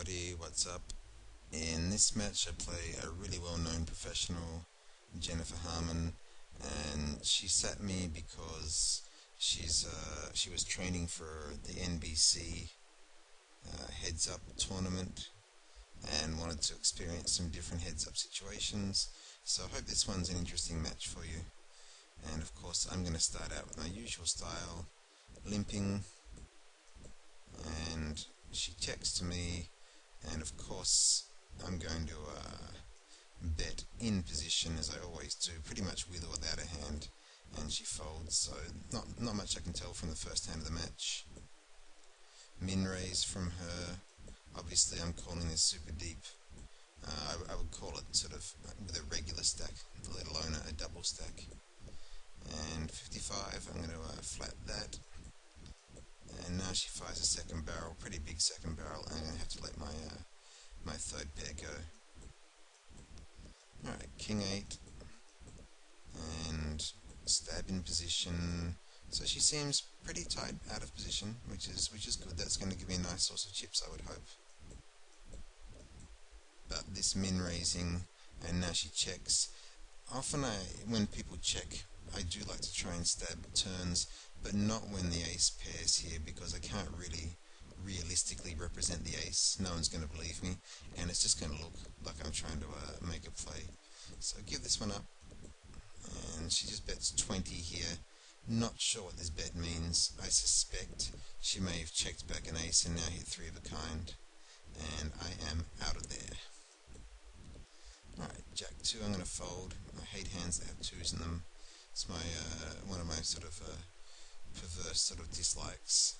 everybody, what's up? In this match I play a really well-known professional, Jennifer Harmon, and she sat me because she was training for the NBC HeadsUp tournament and wanted to experience some different heads-up situations. So I hope this one's an interesting match for you. And of course I'm going to start out with my usual style, limping, and she checks to me, and of course I'm going to bet in position as I always do, pretty much with or without a hand, and she folds, so not much I can tell from the first hand of the match. Min raise from her. Obviously I'm calling this super deep. I would call it sort of with a regular stack, let alone a double stack. And 55, I'm going to flat that. And now she fires a second barrel, pretty big second barrel, and I'm going to have to let my third pair go. Alright, King 8, and stab in position. So she seems pretty tight out of position, which is good. That's going to give me a nice source of chips, I would hope. But this min raising, and now she checks. Often when people check, I do like to try and stab turns, but not when the ace pairs here, because I can't really realistically represent the ace. No one's going to believe me, and it's just going to look like I'm trying to make a play. So give this one up, and she just bets 20 here. Not sure what this bet means. I suspect she may have checked back an ace and now hit 3 of a kind, and I am out of there. Alright, Jack 2 I'm going to fold. I hate hands that have 2s in them. It's my one of my sort of perverse sort of dislikes.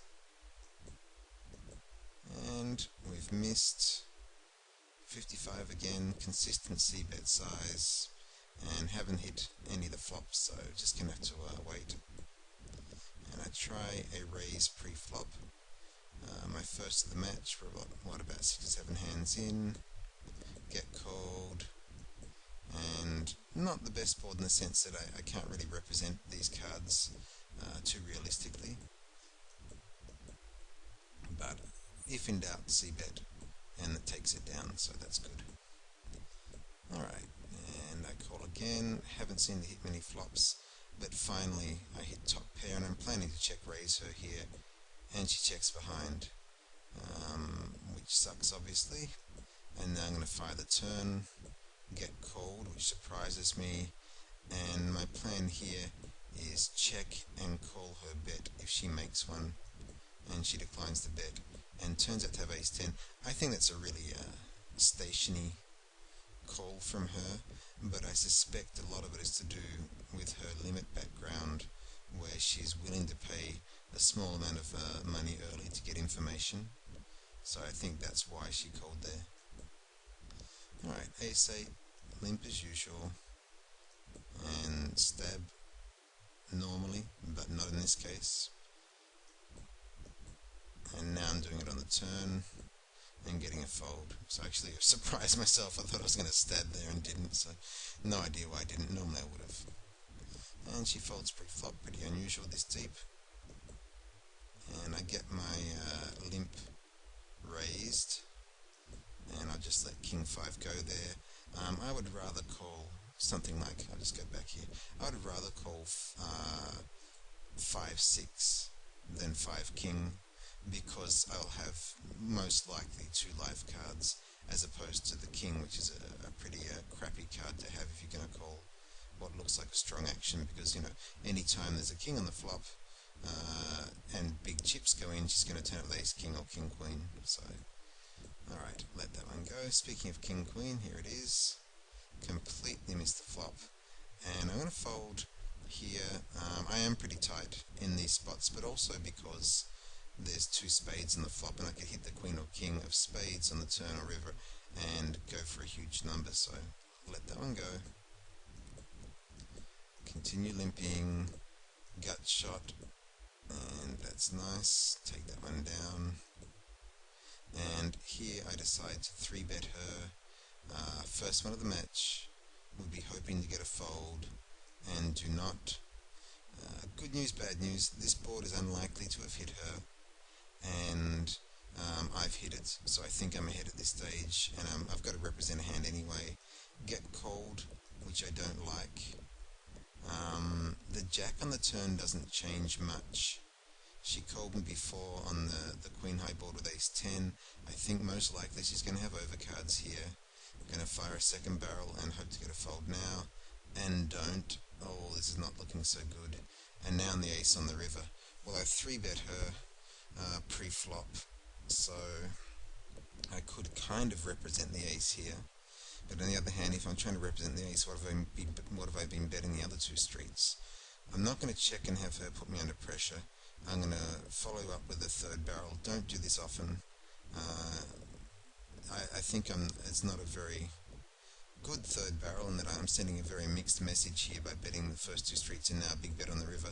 And we've missed 55 again, consistency, bet size, and haven't hit any of the flops, so just gonna have to wait. And I try a raise pre-flop. My first of the match, we're about 6 or 7 hands in. Get called, and not the best board in the sense that I can't really represent these cards too realistically. But if in doubt, c-bet, and it takes it down, so that's good. Alright, and I call again. Haven't seen to hit many flops, but finally I hit top pair, and I'm planning to check raise her here, and she checks behind, which sucks obviously. And now I'm going to fire the turn, get called, which surprises me, and my plan here is check and call her bet if she makes one, and she declines the bet and turns out to have ace 10. I think that's a really stationy call from her, but I suspect a lot of it is to do with her limit background, where she's willing to pay a small amount of money early to get information. So I think that's why she called there. Alright, ace 8, limp as usual, and stab normally, but not in this case. And now I'm doing it on the turn and getting a fold. So actually I surprised myself. I thought I was going to stab there and didn't, so no idea why I didn't. Normally I would have. And she folds pre-flop, pretty unusual this deep. And I get my limp raised, and I'll just let King 5 go there. I would rather call something like, I'll just go back here, I would rather call 5-6 than 5 King, because I'll have most likely 2 life cards as opposed to the King, which is a pretty crappy card to have if you're going to call what looks like a strong action, because, you know, any time there's a King on the flop and big chips go in, she's going to turn up with ace King or King Queen. So alright, let that one go. Speaking of King Queen, here it is. Completely missed the flop, and I'm going to fold here. I am pretty tight in these spots, but also because there's 2 spades in the flop, and I could hit the Queen or King of spades on the turn or river and go for a huge number, so let that one go. Continue limping, gut shot, and that's nice. Take that one down. And here I decide to 3-bet her. First one of the match. Would be hoping to get a fold, and do not. Good news, bad news. This board is unlikely to have hit her, and I've hit it, so I think I'm ahead at this stage, and I've got to represent a hand anyway. Get called, which I don't like. The jack on the turn doesn't change much. She called me before on the queen high board with ace 10. I think most likely she's going to have overcards here. Going to fire a second barrel and hope to get a fold now. And don't. Oh, this is not looking so good. And now on the ace on the river. Well, I 3-bet her pre-flop, so I could kind of represent the ace here. But on the other hand, if I'm trying to represent the ace, what have I been betting the other two streets? I'm not going to check and have her put me under pressure. I'm going to follow up with a third barrel. Don't do this often. I think it's not a very good third barrel, and that I'm sending a very mixed message here by betting the first two streets and now a big bet on the river.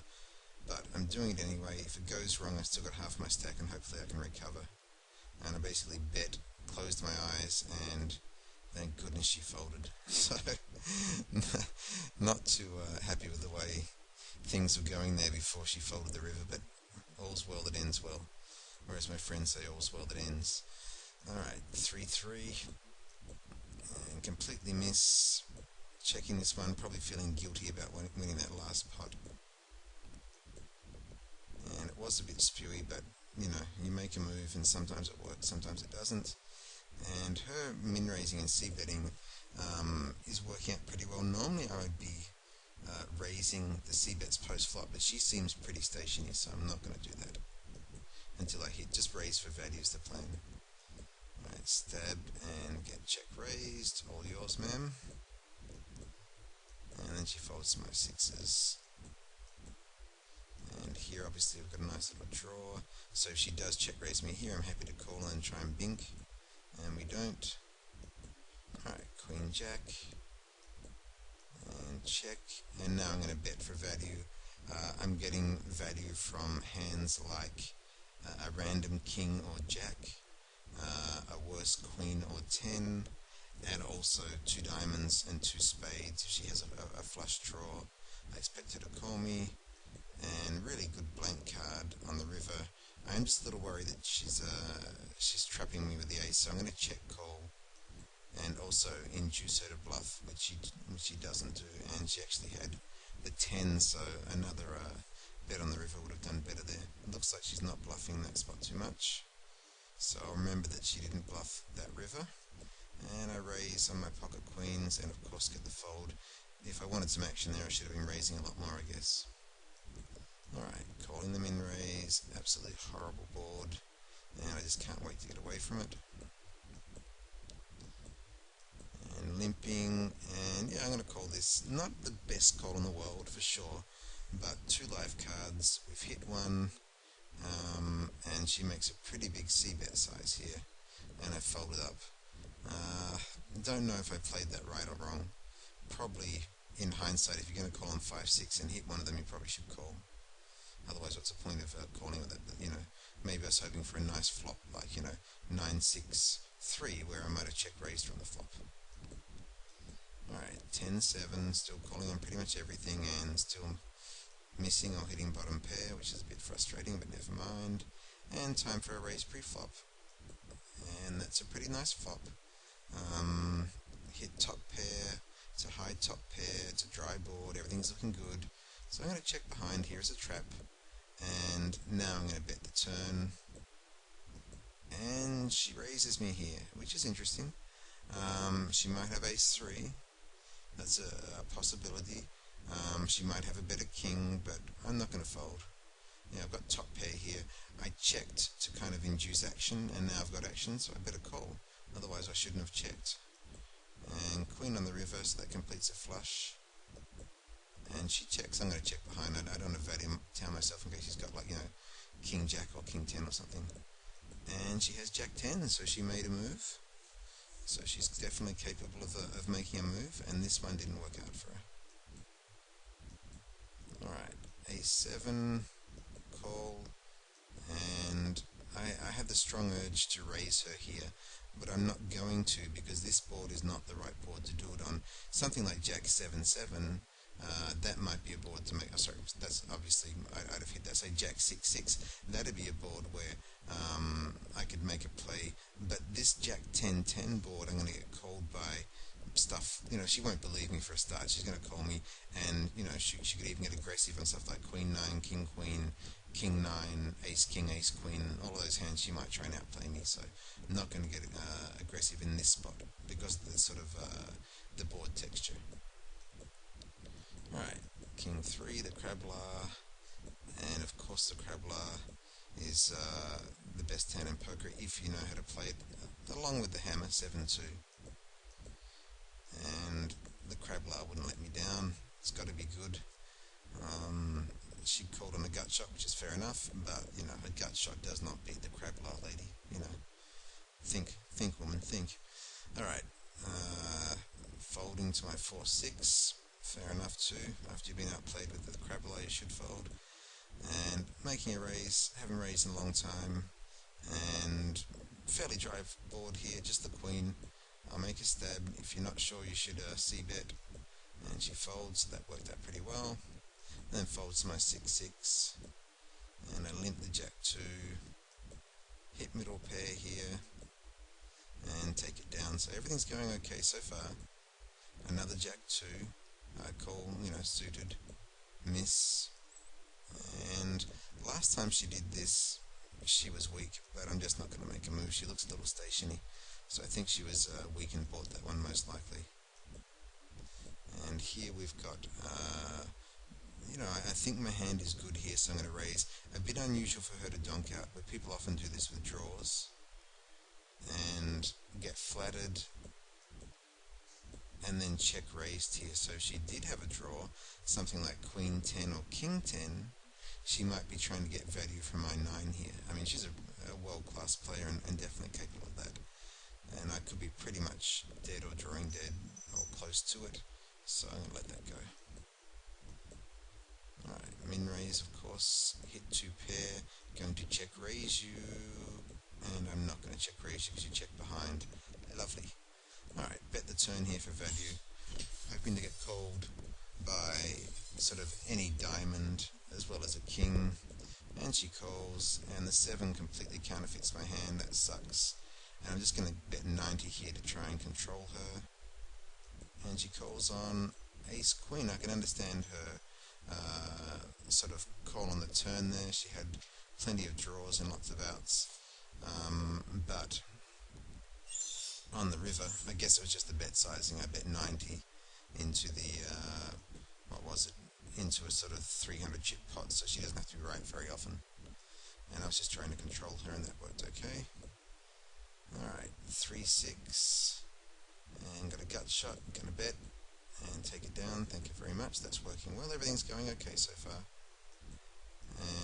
But I'm doing it anyway. If it goes wrong, I've still got half my stack, and hopefully I can recover. And I basically bet, closed my eyes, and thank goodness she folded. So, not too happy with the way things were going there before she folded the river, but all's well that ends well. Or as my friends say, all's well that ends. Alright, 3-3. And completely miss. Checking this one, probably feeling guilty about winning that last pot. And it was a bit spewy, but, you know, you make a move and sometimes it works, sometimes it doesn't. And her min-raising and c-betting is working out pretty well. Normally I would be raising the c-bets post-flop, but she seems pretty stationary, so I'm not going to do that until I hit. Just raise for value is the plan. Alright, stab and get check raised. All yours, ma'am. And then she folds my sixes. And here obviously we've got a nice little draw. So if she does check raise me here, I'm happy to call and try and bink. And we don't. Alright, queen jack. And check. And now I'm going to bet for value. I'm getting value from hands like a random king or jack, a worse queen or 10, and also 2 diamonds and 2 spades. If she has a flush draw, I expect her to call me. And really good blank card on the river. I'm just a little worried that she's trapping me with the ace, so I'm going to check call and also induce her to bluff, which she doesn't do. And she actually had the 10, so another bet on the river would have done better there. It looks like she's not bluffing that spot too much, so I'll remember that she didn't bluff that river. And I raise on my pocket queens and of course get the fold. If I wanted some action there, I should have been raising a lot more, I guess. Alright, calling them in raise, absolutely horrible board, and I just can't wait to get away from it. And limping, and yeah, I'm going to call this not the best call in the world for sure, but 2 live cards, we've hit one, and she makes a pretty big c-bet size here, and I folded up. Don't know if I played that right or wrong. Probably, in hindsight, if you're going to call on 5-6 and hit one of them, you probably should call. Otherwise, what's the point of calling with it? But, you know, maybe I was hoping for a nice flop, like, you know, 9-6-3, where I might have check raised from the flop. Alright, 10-7, still calling on pretty much everything, and still missing or hitting bottom pair, which is a bit frustrating, but never mind. And time for a raise pre-flop. And that's a pretty nice flop. Hit top pair, it's a high top pair, it's a dry board, everything's looking good. So I'm going to check behind here as a trap, and now I'm going to bet the turn, and she raises me here, which is interesting. She might have ace-3, that's a possibility. She might have a better king, but I'm not going to fold. Yeah, I've got top pair here. I checked to kind of induce action, and now I've got action, so I better call. Otherwise I shouldn't have checked. And queen on the river, so that completes a flush. And she checks. I'm going to check behind. I don't want to value tell myself in case she's got, like, you know, king jack or king 10 or something. And she has jack 10, so she made a move. So she's definitely capable of making a move, and this one didn't work out for her. Alright, a7, call, and I have the strong urge to raise her here, but I'm not going to, because this board is not the right board to do it on. Something like jack 7-7 That might be a board to make. Oh, sorry, that's obviously I'd have hit that. Say Jack 6-6. That'd be a board where I could make a play. But this Jack 10-10 board, I'm going to get called by stuff. She won't believe me for a start. She's going to call me, and she could even get aggressive on stuff like Queen 9, King Queen, King 9, Ace King, Ace Queen. All of those hands she might try and outplay me. So I'm not going to get aggressive in this spot because of the sort of the board texture. Alright, King 3, the Crabbler, and of course the Crabbler is the best hand in poker if you know how to play it, along with the Hammer 7-2. And the Crabbler wouldn't let me down. It's got to be good. She called on a gut shot, which is fair enough, but a gut shot does not beat the Crabbler, lady. Think, woman, think. Alright, folding to my 4-6. Fair enough too. After you've been outplayed with the Crabbler, you should fold. And making a raise, haven't raised in a long time, and fairly dry board here, just the Queen. I'll make a stab. If you're not sure, you should c-bet. And she folds, so that worked out pretty well. Then folds to my 6-6, and I limp the Jack 2, hit middle pair here, and take it down. So everything's going okay so far. Another Jack 2. I call, suited, miss, and last time she did this, she was weak, but I'm just not going to make a move. She looks a little stationy, so I think she was weak and bought that one most likely. And here we've got, I think my hand is good here, so I'm going to raise. A bit unusual for her to donk out, but people often do this with draws, and get flattered, and then check raised here. So if she did have a draw, something like Queen 10 or King 10, she might be trying to get value from my 9 here. I mean, she's a world-class player and definitely capable of that. And I could be pretty much dead or drawing dead or close to it, so I'm going to let that go. Alright, min raise, of course, hit 2 pair, going to check raise you, and I'm not going to check raise you because you check behind. Lovely. Alright, bet the turn here for value, hoping to get called by sort of any diamond as well as a king, and she calls, and the 7 completely counterfeits my hand. That sucks, and I'm just going to bet 90 here to try and control her, and she calls on Ace Queen. I can understand her sort of call on the turn there. She had plenty of draws and lots of outs, but on the river, I guess it was just the bet sizing. I bet 90 into the, into a sort of 300 chip pot, so she doesn't have to be right very often. And I was just trying to control her, and that worked okay. Alright, 3-6, and got a gut shot, gonna bet, and take it down. Thank you very much, that's working well, everything's going okay so far.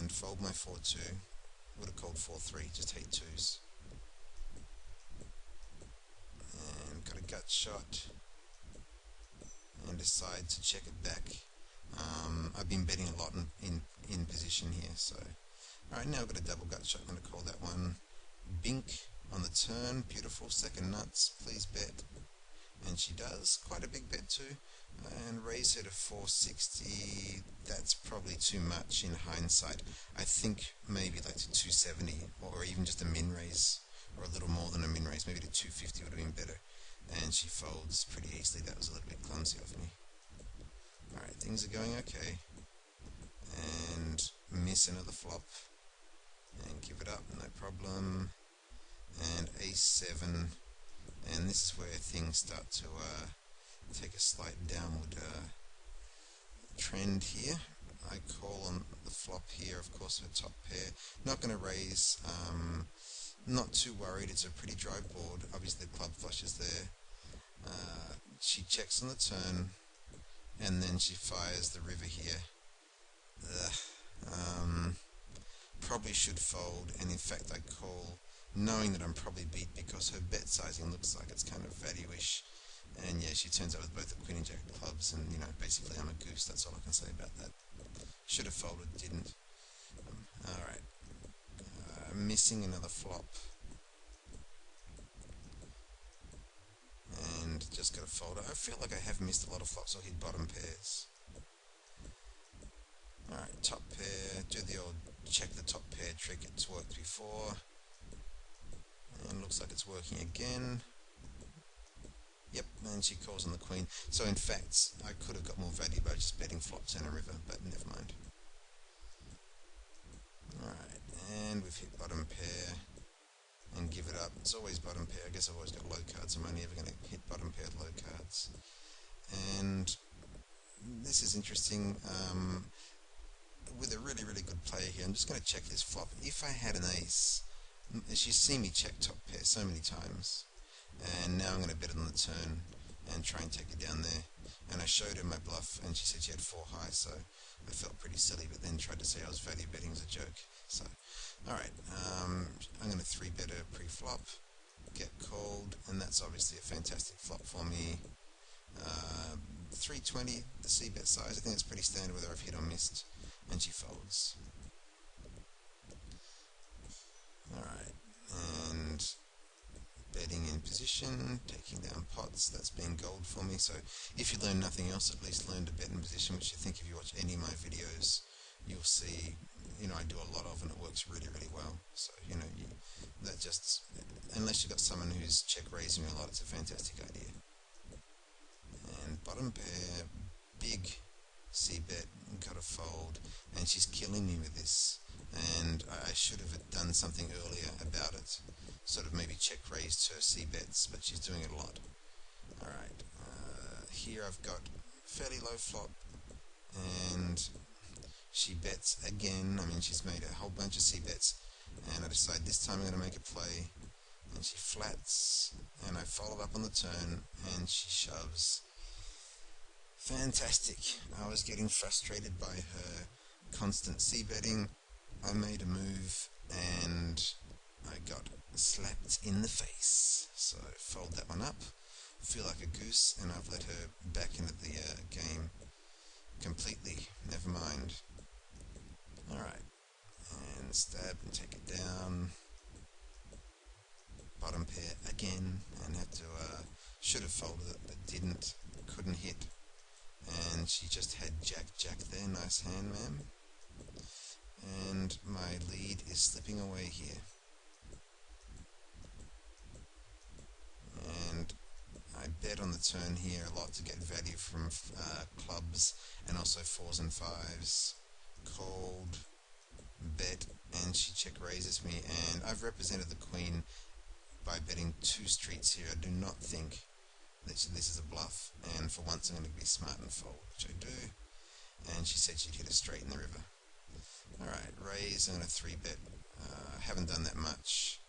And fold my 4-2, would have called 4-3, just hate 2s. And got a gut shot, and decide to check it back. I've been betting a lot in position here, so... Alright, now I've got a double gut shot, I'm going to call that one. Bink on the turn, beautiful, second nuts, please bet. And she does, quite a big bet too. And raise her to 460, that's probably too much in hindsight. I think maybe like to 270, or even just a min raise, or a little more than a min raise, maybe to 250 would have been better. And she folds pretty easily. That was a little bit clumsy of me. Alright, things are going okay. And miss another flop. And give it up, no problem. And ace-7. And this is where things start to take a slight downward trend here. I call on the flop here, of course, her top pair. Not going to raise. Not too worried, it's a pretty dry board. Obviously the club flush is there. She checks on the turn, and then she fires the river here. Probably should fold, and in fact I call, knowing that I'm probably beat because her bet sizing looks like it's kind of value-ish. And yeah, she turns up with both the Queen and Jack of clubs, and basically I'm a goose, that's all I can say about that. Should have folded, didn't. Alright. Missing another flop. And just got a folder. I feel like I have missed a lot of flops or hit bottom pairs. Alright, top pair, do the old check the top pair trick. It's worked before, and looks like it's working again. Yep, and she calls on the queen. So in fact, I could have got more value by just betting flop turn a river, but never mind. Alright, and we've hit bottom pair, and give it up. It's always bottom pair. I guess I've always got low cards. I'm only ever going to hit bottom pair with low cards. And this is interesting. With a really, really good player here, I'm just going to check this flop. If I had an ace, she's seen me check top pair so many times, and now I'm going to bet it on the turn and try and take it down there. And I showed her my bluff, and she said she had 4 high, so I felt pretty silly, but then tried to say I was value betting as a joke. So, alright, I'm going to 3-bet her pre-flop, get called, and that's obviously a fantastic flop for me. 320, the c-bet size. I think it's pretty standard whether I've hit or missed, and she folds. Alright, and betting in position, taking down pots. That's been gold for me. So if you learn nothing else, at least learn to bet in position, which I think if you watch any of my videos, you'll see, I do a lot of, and it works really, really well. So, that just, unless you've got someone who's check raising a lot, it's a fantastic idea. And bottom pair, big c-bet, got a fold, and she's killing me with this. And I should have done something earlier about it, sort of maybe check raised her c-bets, but she's doing it a lot. Alright, here I've got fairly low flop, and she bets again. I mean, she's made a whole bunch of c-bets, and I decide this time I'm going to make a play, and she flats, and I follow up on the turn, and she shoves. Fantastic. I was getting frustrated by her constant c-betting. I made a move, and I got slapped in the face. So fold that one up, feel like a goose, and I've let her back into the game completely. Never mind. Alright, and stab and take it down. Bottom pair again, and had to, should have folded it, but didn't, couldn't hit. And she just had jack there. Nice hand, ma'am. And my lead is slipping away here. And I bet on the turn here a lot to get value from clubs and also 4s and 5s. Called, bet, and she check raises me. And I've represented the queen by betting 2 streets here. I do not think that this is a bluff, and for once I'm going to be smart and fold, which I do. And she said she'd hit a straight in the river. Alright, raise. I'm going to 3-bet. Haven't done that much,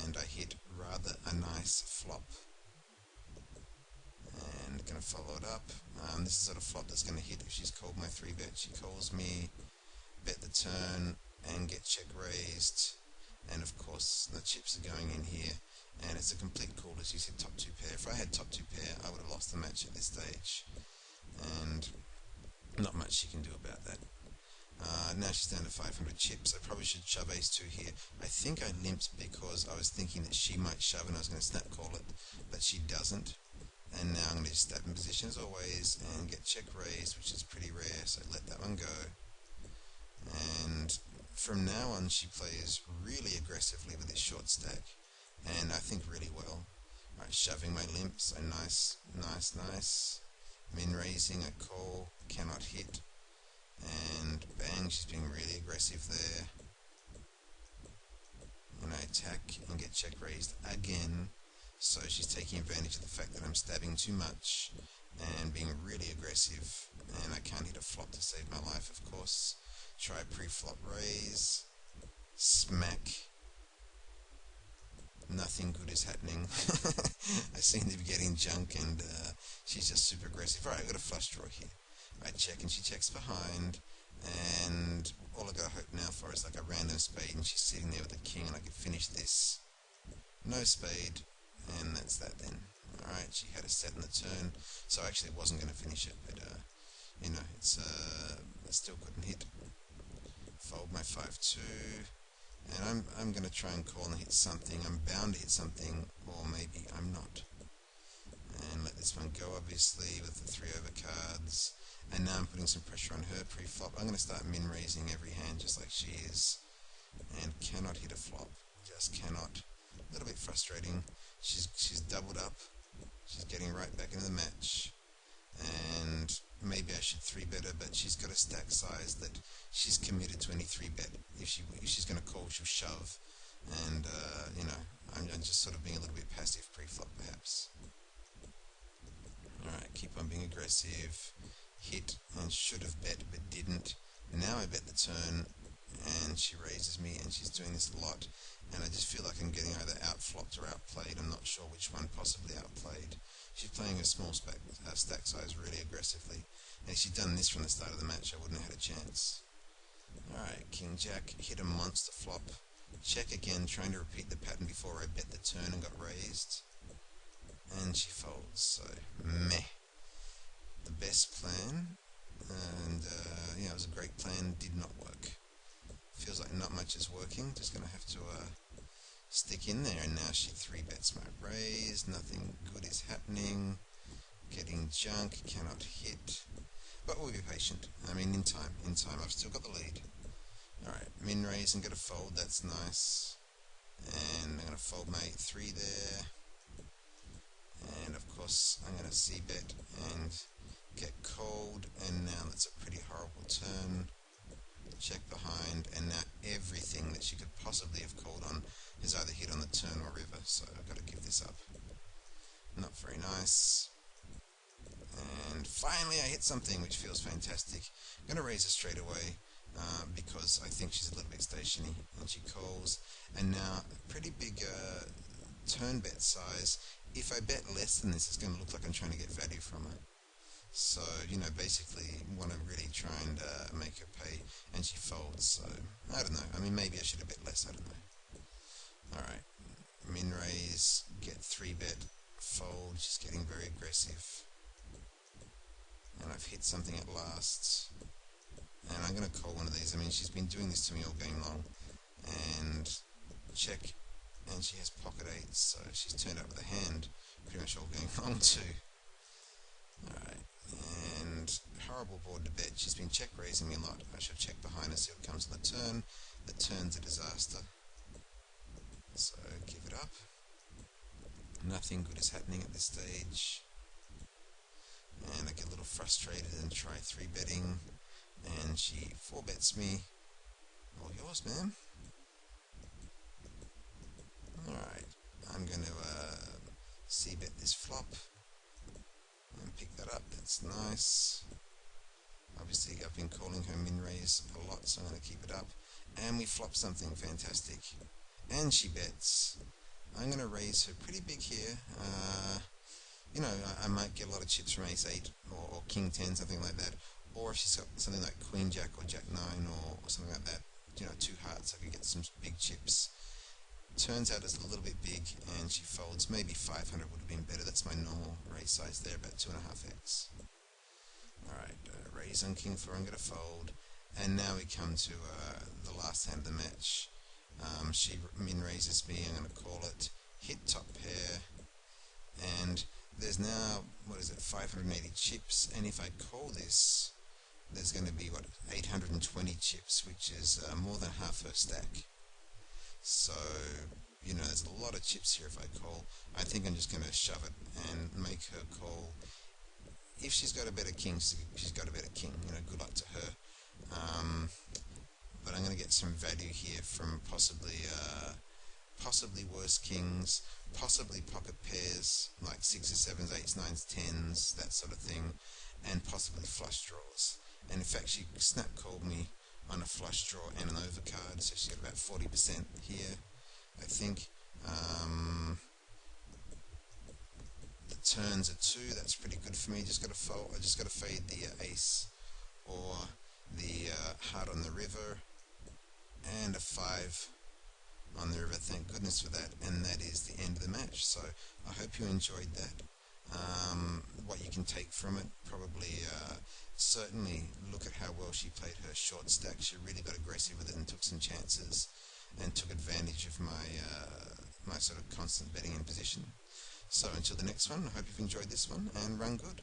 and I hit rather a nice flop. And going to follow it up. This is sort of flop that's going to hit if she's called my 3-bet. She calls me, bet the turn, and get check raised. And of course the chips are going in here, and it's a complete call as you said top 2 pair. If I had top 2 pair, I would have lost the match at this stage, and not much she can do about that. Now she's down to 500 chips. I probably should shove ace 2 here. I think I limped because I was thinking that she might shove and I was going to snap call it, but she doesn't. And now I'm going to just stab in position as always and get check raised, which is pretty rare, so let that one go. And from now on she plays really aggressively with this short stack, and I think really well. Right, shoving my limp, so nice. Min raising, a call, cannot hit, and bang, she's being really aggressive there. And I attack and get check raised again, so she's taking advantage of the fact that I'm stabbing too much and being really aggressive, and I can't hit a flop to save my life, of course. Try pre-flop raise, smack. Nothing good is happening. I seem to be getting junk, and she's just super aggressive. Alright, I've got a flush draw here. I check and she checks behind, and all I've got to hope now for is like a random spade, and she's sitting there with a king, and I could finish this. No spade, and that's that then. Alright, she had a set in the turn, so I actually wasn't going to finish it, but it's I still couldn't hit. Fold my 5-2, and I'm going to try and call and hit something. I'm bound to hit something, or maybe I'm not. And let this one go, obviously, with the 3 over cards. and now I'm putting some pressure on her pre-flop. I'm going to start min-raising every hand just like she is, and cannot hit a flop, just cannot. A little bit frustrating. She's doubled up, she's getting right back into the match, and maybe I should 3-bet her, but she's got a stack size that she's committed to any 3-bet. If she's going to call, she'll shove, and I'm just sort of being a little bit passive pre-flop perhaps. Alright, keep on being aggressive. Hit and should have bet but didn't. Now I bet the turn and she raises me, and she's doing this a lot, and I just feel like I'm getting either outflopped or outplayed. I'm not sure which one, possibly outplayed. She's playing a small stack size really aggressively, and if she'd done this from the start of the match I wouldn't have had a chance. Alright, King Jack hit a monster flop. Check again, trying to repeat the pattern before I bet the turn and got raised. And she folds, so meh. The best plan, and it was a great plan, did not work. Feels like not much is working, just going to have to stick in there, and now she 3-bets my raise, nothing good is happening, getting junk, cannot hit, but we'll be patient. I mean, in time, I've still got the lead. Alright, min raise and get a fold, that's nice, and I'm going to fold my 8-3 there, and of course I'm going to c-bet and get called, and now that's a pretty horrible turn. Check behind, and now everything that she could possibly have called on has either hit on the turn or river, so I've got to give this up. Not very nice. And finally I hit something which feels fantastic. I'm going to raise her straight away because I think she's a little bit stationary, and she calls, and now a pretty big turn bet size. If I bet less than this, it's going to look like I'm trying to get value from her. So, basically want to really try and make her pay, and she folds, so I don't know. I mean, maybe I should have bet less, I don't know. Alright, min raise, get 3-bet, fold, she's getting very aggressive, and I've hit something at last, and I'm going to call one of these. I mean, she's been doing this to me all game long, and check, and she has pocket 8s, so she's turned up with a hand pretty much all game long too. Alright, and horrible board to bet. She's been check raising me a lot. I should check behind and see what comes on the turn. The turn's a disaster, so give it up. Nothing good is happening at this stage, and I get a little frustrated and try 3-betting, and she 4-bets me. All yours, ma'am. Alright, I'm going to c-bet this flop and pick that up. That's nice. Obviously I've been calling her min raise a lot, so I'm going to keep it up, and we flop something fantastic, and she bets. I'm going to raise her pretty big here. I might get a lot of chips from ace-8 or king 10, something like that, or if she's got something like queen jack or jack 9 or something like that, 2 hearts, I could get some big chips. Turns out it's a little bit big, and she folds. Maybe 500 would have been better. That's my normal raise size there, about 2.5x. Alright, raise on king 4, I'm going to fold, and now we come to the last hand of the match. She min raises me, I'm going to call it, hit top pair, and there's now, 580 chips, and if I call this, there's going to be, 820 chips, which is more than half her stack. So, there's a lot of chips here if I call. I think I'm just going to shove it and make her call. If she's got a better king, she's got a better king. Good luck to her. But I'm going to get some value here from possibly worse kings, possibly pocket pairs, like 6s, 7s, 8s, 9s, 10s, that sort of thing, and possibly flush draws. And in fact, she snap called me on a flush draw and an overcard, so she's got about 40% here, I think. The turns are 2, that's pretty good for me. Just got to fold. I just got to fade the ace or the heart on the river, and a 5 on the river. Thank goodness for that, and that is the end of the match. So I hope you enjoyed that. What you can take from it, probably certainly look at how well she played her short stack. She really got aggressive with it and took some chances and took advantage of my sort of constant betting in position. So until the next one, I hope you've enjoyed this one, and run good.